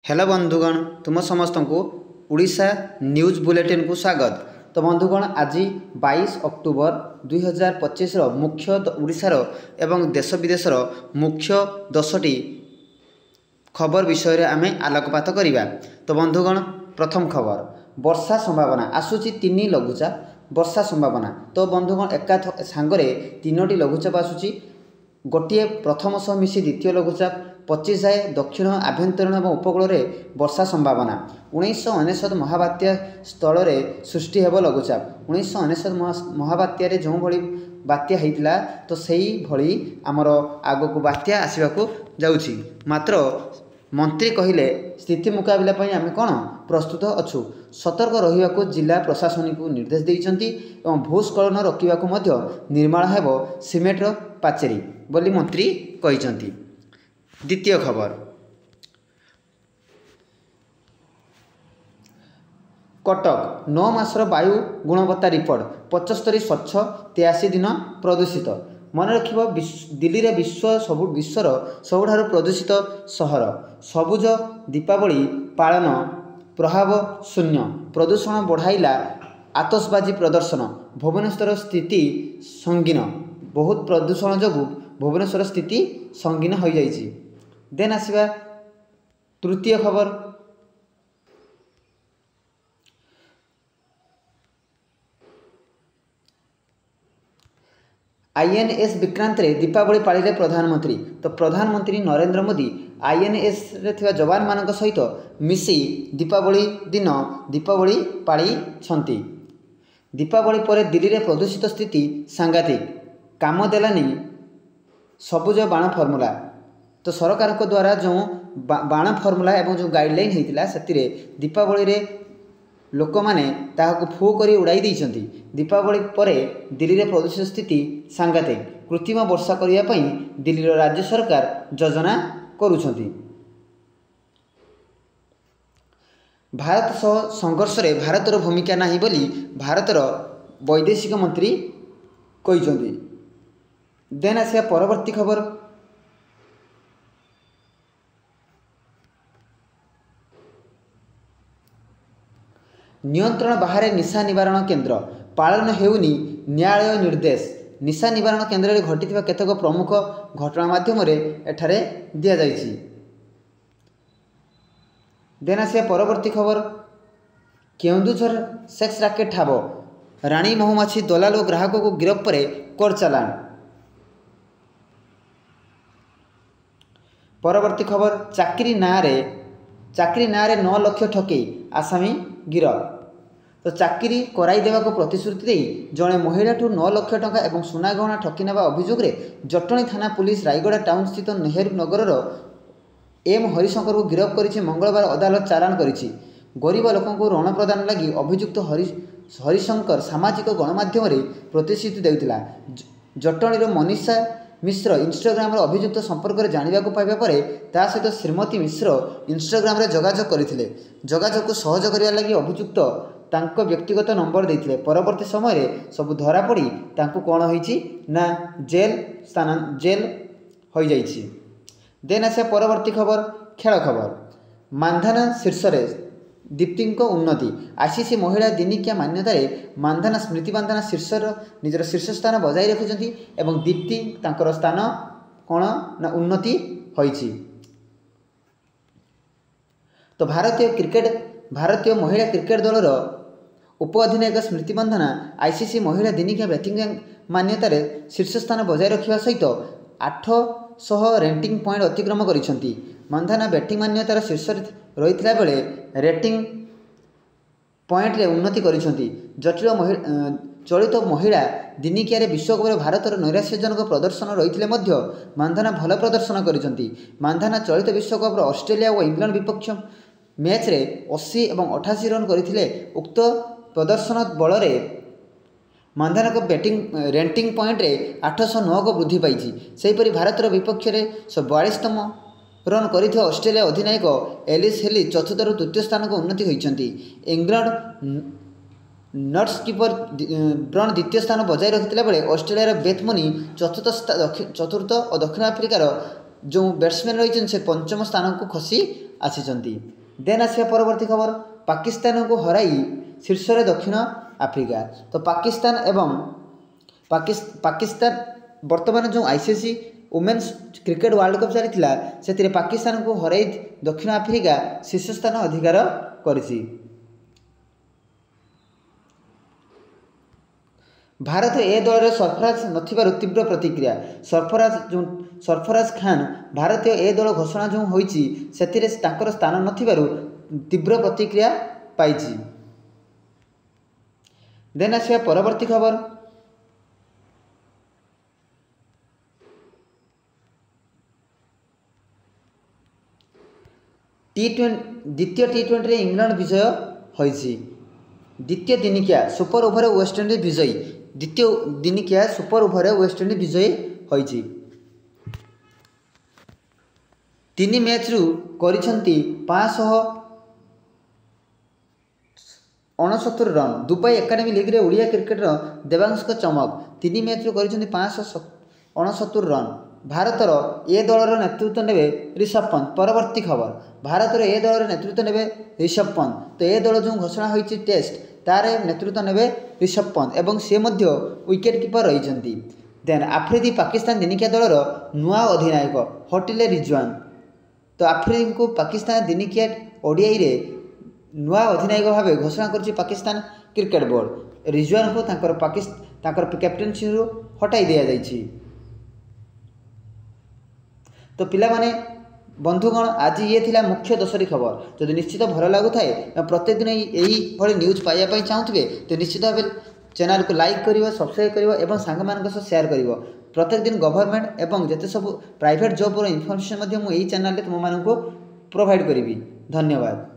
Hello बंधुगण तुम समस्त को उड़ीसा न्यूज बुलेटिन को स्वागत। तो बंधुगण आज 22 अक्टोबर 2025 मुख्य उड़ीसार एवं देश विदेशर मुख्य 10टी खबर विषय रे आमे आलोकपात करिबा। तो बंधुगण प्रथम खबर वर्षा संभावना आसुची 3 लघुचाप वर्षा संभावना। तो बंधुगण एका सांगरे 3टी लघुचाप आसुची गोटे प्रथम सह मिसी द्वितीय लघुचाप 25 जाए दक्षिण आभ्यंतरीण और उपकूल में वर्षा संभावना। 1999 महाबात्या स्थल में सृष्टि हेब लघुचाप। 1999 महाबात्या जो भली बात्या होता तो सही भली आमर आग को बात्या आसवाक जाउछि। मात्र मंत्री कहले स्थिति मुकाबला आम कौन प्रस्तुत अच्छु। सतर्क रहिबाकु जिला प्रशासन को निर्देश देइछन्ति एवं भूस्खलन रोकवाक निर्माण हेब सिमेंटर पाचेरी बोली मंत्री कहिछन्ति। द्वितीय खबर कटक 9 मासर वायु गुणवत्ता रिपोर्ट 75 स्वच्छ 83 दिन प्रदूषित। मन रखिब दिल्ली रे विश्वर सबुठारु प्रदूषित सहर। सबुज दीपावली पालन प्रभाव शून्य प्रदूषण बढ़ाइला आतशबाजी प्रदर्शन। भुवनेश्वर स्थिति संगीन बहुत प्रदूषण जो भुवनेश्वर स्थिति संगीन हो जाइछि। देन आसिबा तृतीय खबर आईएनएस विक्रांत रे दीपावली पाळिले प्रधानमंत्री। तो प्रधानमंत्री नरेंद्र मोदी आईएनएस रे थिबा जवान मानक सहित मिसी दीपावली दिन दीपावली पाळी छंती। दीपावली पर दिल्ली रे प्रदूषित स्थिति सांघातिक काम देलानी सबुज बाण फर्मुला। तो सरकार को द्वारा जो बाण फर्मुला एवं जो गाइडलाइन होता से दीपावली रे लोक मैंने ताहाको फू करी उड़ाई देइछन्ति। दीपावली परे दिल्ली रे प्रदूषित स्थिति सांघातिक कृत्रिम वर्षा करिया पई दिल्ली रो राज्य सरकार योजना करुछन्ति। भारत सह संघर्ष रे भारतर भूमिका नाही बोली भारतर वैदेशिक मंत्री कहिछन्ति। देन आसिया परवर्ती खबर नियंत्रण बाहर निशा निवारण केन्द्र पालन हेउनी न्यायालय निर्देश। निशा निवारण केन्द्र में घटी केतक प्रमुख घटना माध्यम एठारे दिया जाइछि। देन आसिया परवर्ती खबर केन्दुझर सेक्स राकेट ठाब रानी महुमाछी दलाल और ग्राहक को गिरफ्त पर कोर्ट चालान। परवर्ती खबर चाकरी ना रे 9 लाख ठकई आसामी गिरफ। तो चाकरी कराई देवाक प्रतिश्रुति दे जड़े महिला 9 लाख टंका एवं सुना गहना ठकी नेबा अभियोग जटणी थाना पुलिस रायगढ़ टाउन स्थित नेहरू नगर एम हरिशंकर को गिरफ्त करिछि। मंगलवार अदालत चालान करिछि। गरीब लोकों को ऋण प्रदान लगी अभियुक्त हरिशंकर सामाजिक गणमाध्यम प्रतिश्रुति देउतिला। जटणीर मनीषा मिश्र इंस्टाग्राम अभियुक्त संपर्क में जानवा पाइबा पर ता सहित श्रीमती मिश्र इंस्टाग्राम जोगाजोग करथिले। जोगाजोग को सहज करने लगी अभियुक्त तांको व्यक्तिगत नंबर देथिले। परवर्ती समय सब धरा पड़ी तांको कौन होइछि ना जेल हो जाइछि। देन आसे परवर्ती खबर खेल खबर मानधाना शीर्ष दीप्ति उन्नति। आईसीसी महिला दिनिकिया मान्यतार मानधाना स्मृति मानधाना निजर शीर्ष स्थान बजाय रखिंट एवं दीप्ति तांकर स्थान कौन ना उन्नति होइछि। तो भारतीय महिला क्रिकेट दलर उप अधिनायक स्मृति मानधाना आईसीसी महिला दिनिकिया बैटिंग मान्यतार शीर्ष स्थान बजाय रखा सहित 800 रेटिंग पॉइंट अतिक्रम करिसेंति। मानधाना बैटिंग मान्यतार शीर्ष रही बेले रेटिंग पॉइंट रे उन्नति करिसेंति। चलित महिला दिनिकिया विश्वकप भारतर नैराश्यजनक प्रदर्शन रही मानधाना भल प्रदर्शन करिसेंति। मानधाना चलित विश्वकप ऑस्ट्रेलिया और इंग्लैंड विपक्ष मैच रे 80 और 88 रन करथिले। उक्त प्रदर्शन बल मानधाना को बैटिंग रेटिंग पॉइंट रे 809 को वृद्धि पाई। सेहीपरि भारतर विपक्ष में 142तम रन कर ऑस्ट्रेलिया अधिनायक एलिस हेली चतुर्थ रु तृतीय स्थान को उन्नति होती। इंग्लैंड नट्स कीपर ब्रन द्वितीय स्थान बजाय रखिता बेले ऑस्ट्रेलिया बेथ मुनी चतुर्थ और दक्षिण आफ्रिकार जो बैट्समैन रही से पंचम स्थान को खसी आसी। देन आसिया परवर्ती खबर पाकिस्तान को हराई शीर्ष में दक्षिण आफ्रिका। तो पाकिस्तान एवं पाकिस्तान वर्तमान जो ICC women's cricket world cup चली से पाकिस्तान को हराई दक्षिण आफ्रिका शीर्ष स्थान अधिकार करिछि। भारत ए दल सरफराज नथिबारु तीव्र प्रतिक्रिया। सरफराज खान भारतीय ए दल घोषणा जो होईछि सेथिरे तांकर स्थान नथिबारु तीव्र प्रतिक्रिया पाइछि। देन आसिया परवर्ती खबर द्वितीय टी20 रे इंग्लैंड विजय होईछि। द्वितीय दिनिकिया सुपर ओवर वेस्टइंडीज विजयी। द्वितीय दिनिकिया सुपर ओवर वेस्टइंडीज विजयी होईछि। 3 मैच रु करिसंती 569 रन। दुबई एकेडमी लीग रे ओडिया क्रिकेटर देवांश चमक 3 मैच रु करिसंती 569 रन। भारतर ए दलर नेतृत्व नेबे ऋषभ पंत। परवर्ती खबर भारतर ए दलर नेतृत्व नेबे ऋषभ पंत। तो ए दल जो घोषणा होईछि टेस्ट तार नेतृत्व नेबे ऋषभ पंत एवं से मध्य विकेट कीपर रही। देन आफ्रिदी पाकिस्तान दिनिकिया दलर नुआ अधिनायक हटिले रिजवान। तो आफ्रिदी को पाकिस्तान दिनिकिया ओडीआई रे नुआ अधिनायक भाव घोषणा करछि पाकिस्तान क्रिकेट बोर्ड। रिजवान को तांकर कैप्टेनसी रु हटाई दिया जाइछि। तो पिला माने बंधुगण आज ये थिला मुख्य 10टी खबर। जदि निश्चित भल लगु थाए प्रत्येक दिन यही भली न्यूज पाइबा चाहूबे तो निश्चित भाव चैनल को लाइक करिवो सब्सक्राइब करिवो एवं सांग मानक सह शेयर करिवो। प्रत्येक दिन गवर्नमेंट एवं जते सब प्राइवेट जॉब इनफॉरमेशन मध्य मु एही चैनल रे तुम मानक प्रोवाइड करिवि। धन्यवाद।